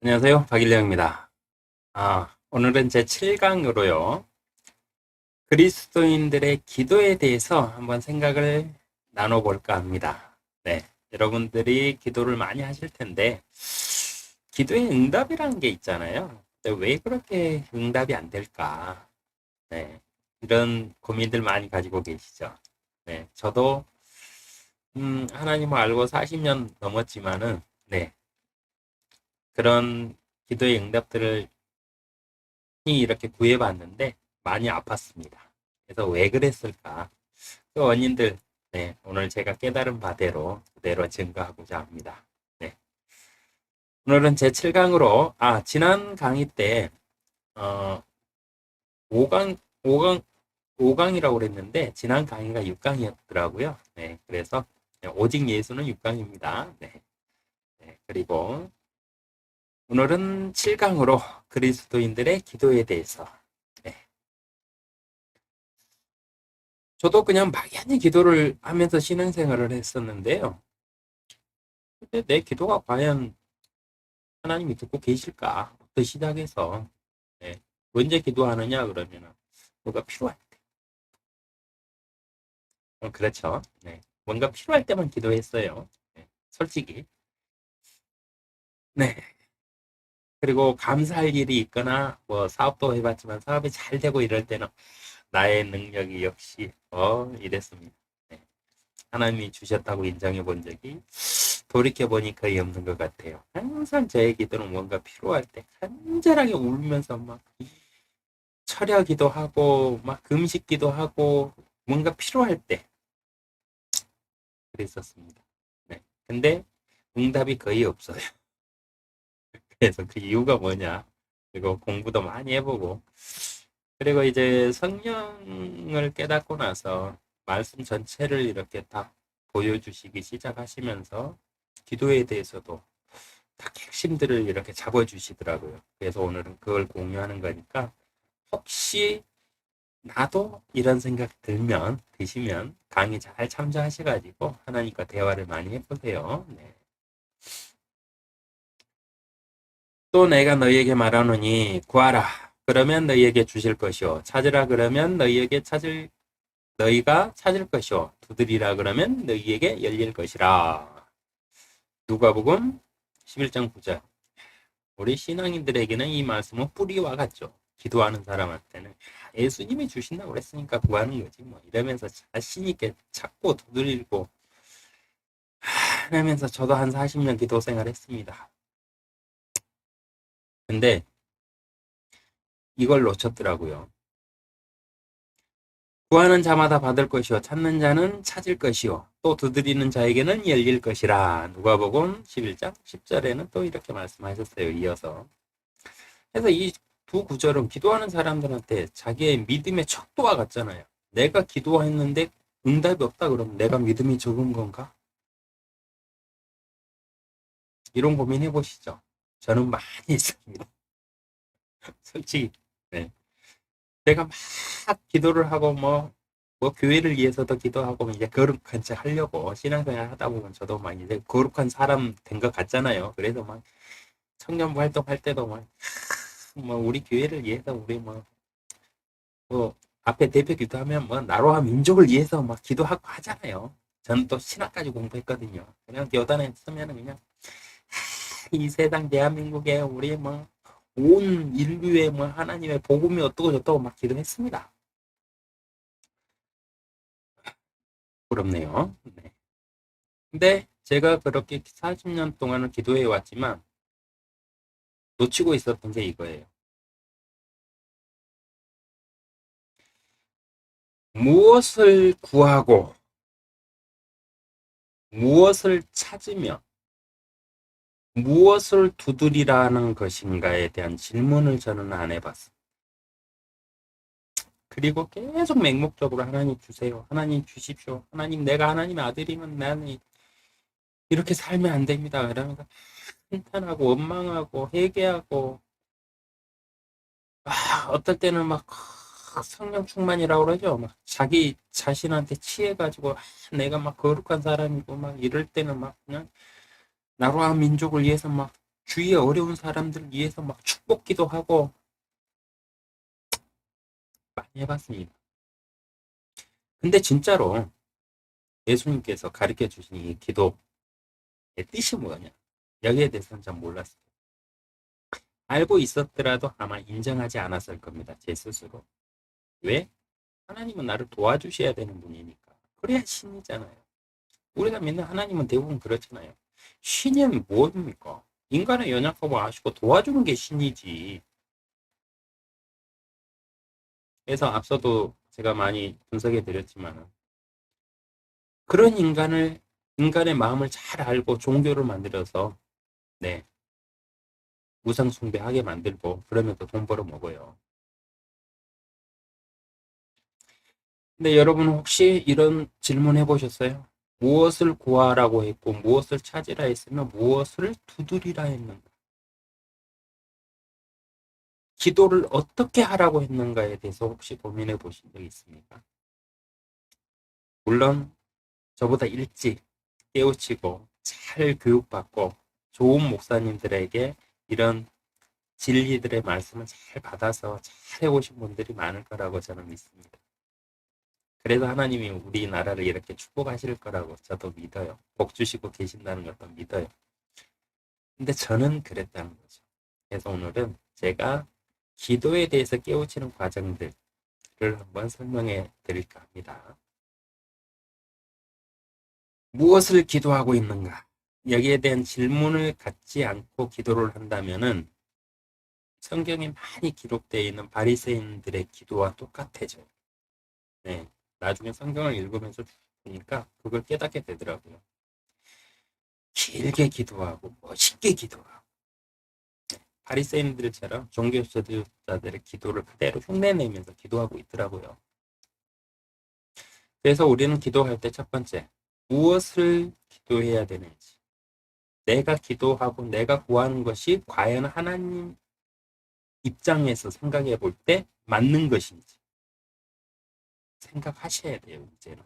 안녕하세요. 박일령입니다. 오늘은 제 7강으로요. 그리스도인들의 기도에 대해서 한번 생각을 나눠볼까 합니다. 네. 여러분들이 기도를 많이 하실 텐데, 기도의 응답이라는 게 있잖아요. 근데 왜 그렇게 응답이 안 될까? 네. 이런 고민들 많이 가지고 계시죠. 네. 저도, 하나님을 알고 40년 넘었지만은, 네. 그런 기도의 응답들을 이렇게 구해봤는데 많이 아팠습니다. 그래서 왜 그랬을까? 그 원인들, 네, 오늘 제가 깨달은 바대로 그대로 증거하고자 합니다. 네, 오늘은 제 7강으로, 지난 강의 때, 어, 5강, 5강, 5강이라고 그랬는데, 지난 강의가 6강이었더라고요. 네, 그래서, 오직 예수는 6강입니다. 네, 네, 그리고 오늘은 7강으로 그리스도인들의 기도에 대해서, 네, 저도 그냥 막연히 기도를 하면서 신앙생활을 했었는데요. 근데 내 기도가 과연 하나님이 듣고 계실까?부터 시작해서, 네, 언제 기도하느냐 그러면 뭐가 필요할 때. 그렇죠. 네, 뭔가 필요할 때만 기도했어요. 네, 솔직히. 네. 그리고 감사할 일이 있거나 뭐 사업도 해봤지만 사업이 잘 되고 이럴 때는 나의 능력이 역시 이랬습니다. 네. 하나님이 주셨다고 인정해 본 적이 돌이켜 보니 거의 없는 것 같아요. 항상 저의 기도는 뭔가 필요할 때 간절하게 울면서 막 철야기도 하고 막 금식기도 하고 뭔가 필요할 때 그랬었습니다. 네. 근데 응답이 거의 없어요. 그래서 그 이유가 뭐냐? 그리고 공부도 많이 해보고 그리고 이제 성령을 깨닫고 나서 말씀 전체를 이렇게 딱 보여주시기 시작하시면서 기도에 대해서도 딱 핵심들을 이렇게 잡아주시더라고요. 그래서 오늘은 그걸 공유하는 거니까 혹시 나도 이런 생각 드시면 강의 잘 참조하셔가지고 하나님과 대화를 많이 해보세요. 네. 또 내가 너희에게 말하노니 구하라. 그러면 너희에게 주실 것이요. 찾으라 그러면 너희가 찾을 것이요. 두드리라 그러면 너희에게 열릴 것이라. 누가복음 11장 9절. 우리 신앙인들에게는 이 말씀은 뿌리와 같죠. 기도하는 사람한테는 예수님이 주신다고 그랬으니까 구하는 거지 뭐 이러면서 자신 있게 찾고 두드리고 하면서 저도 한 40년 기도 생활했습니다. 근데 이걸 놓쳤더라고요. 구하는 자마다 받을 것이요 찾는 자는 찾을 것이요 또 두드리는 자에게는 열릴 것이라. 누가복음 11장 10절에는 또 이렇게 말씀하셨어요. 이어서. 그래서 이 두 구절은 기도하는 사람들한테 자기의 믿음의 척도와 같잖아요. 내가 기도했는데 응답이 없다 그러면 내가 믿음이 적은 건가? 이런 고민 해보시죠. 저는 많이 있습니다. 솔직히. 네. 내가 막 기도를 하고 뭐 교회를 위해서도 기도하고 이제 거룩한 척 하려고 신앙생활 하다 보면 저도 막 이제 거룩한 사람 된 것 같잖아요. 그래서 막 청년부 활동할 때도 막 뭐 우리 교회를 위해서 우리 뭐 앞에 대표 기도하면 뭐 나라와 민족을 위해서 막 기도하고 하잖아요. 저는 또 신학까지 공부했거든요. 그냥 교단에 있으면 그냥 이 세상 대한민국에 우리 뭐 온 인류의 뭐 하나님의 복음이 어떠고 저떠고 막 기도했습니다. 부럽네요. 네. 근데 제가 그렇게 40년 동안은 기도해 왔지만 놓치고 있었던 게 이거예요. 무엇을 구하고 무엇을 찾으며 무엇을 두드리라는 것인가에 대한 질문을 저는 안 해봤어요. 그리고 계속 맹목적으로 하나님 주세요. 하나님 주십시오. 하나님 내가 하나님의 아들이면 나는 이렇게 살면 안 됩니다. 그러면서 한탄하고 원망하고 회개하고 어떨 때는 막 성령 충만이라고 그러죠. 막 자기 자신한테 취해가지고 내가 막 거룩한 사람이고 막 이럴 때는 막 그냥 나라와 민족을 위해서 막 주위에 어려운 사람들 위해서 막 축복 기도하고 많이 해봤습니다. 근데 진짜로 예수님께서 가르쳐 주신 이 기도의 뜻이 뭐냐? 여기에 대해서는 잘 몰랐어요. 알고 있었더라도 아마 인정하지 않았을 겁니다. 제 스스로. 왜? 하나님은 나를 도와주셔야 되는 분이니까. 그래야 신이잖아요. 우리가 믿는 하나님은 대부분 그렇잖아요. 신은 뭡니까? 인간의 연약함을 아시고 도와주는 게 신이지. 그래서 앞서도 제가 많이 분석해 드렸지만 그런 인간의 마음을 잘 알고 종교를 만들어서 네, 우상 숭배하게 만들고 그러면서 돈 벌어 먹어요. 근데 여러분 혹시 이런 질문 해보셨어요? 무엇을 구하라고 했고 무엇을 찾으라 했으면 무엇을 두드리라 했는가? 기도를 어떻게 하라고 했는가에 대해서 혹시 고민해 보신 적 있습니까? 물론 저보다 일찍 깨우치고 잘 교육받고 좋은 목사님들에게 이런 진리들의 말씀을 잘 받아서 잘 해오신 분들이 많을 거라고 저는 믿습니다. 그래서 하나님이 우리나라를 이렇게 축복하실 거라고 저도 믿어요. 복 주시고 계신다는 것도 믿어요. 근데 저는 그랬다는 거죠. 그래서 오늘은 제가 기도에 대해서 깨우치는 과정들을 한번 설명해 드릴까 합니다. 무엇을 기도하고 있는가? 여기에 대한 질문을 갖지 않고 기도를 한다면은 성경에 많이 기록되어 있는 바리새인들의 기도와 똑같아져요. 네, 나중에 성경을 읽으면서 보니까 그걸 깨닫게 되더라고요. 길게 기도하고 멋있게 기도하고 바리새인들처럼 종교 지도자들의 기도를 그대로 흉내내면서 기도하고 있더라고요. 그래서 우리는 기도할 때 첫 번째, 무엇을 기도해야 되는지, 내가 기도하고 내가 구하는 것이 과연 하나님 입장에서 생각해 볼 때 맞는 것인지 생각하셔야 돼요, 이제는.